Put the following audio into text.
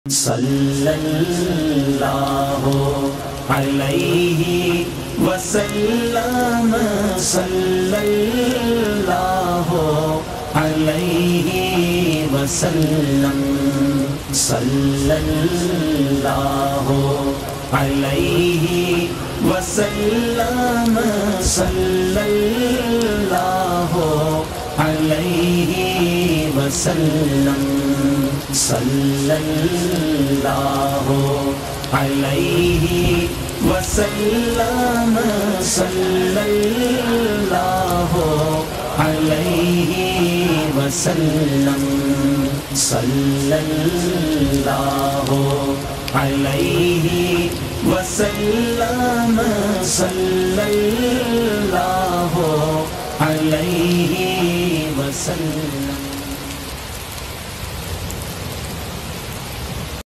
صلی اللہ علیہ وسلم صلی اللہ علیہ وسلم صلی اللہ علیہ وسلم صلی اللہ علیہ وسلم صلی اللہ علیہ وسلم صلی اللہ علیہ وسلم صلی اللہ علیہ وسلم صلی اللہ علیہ وسلم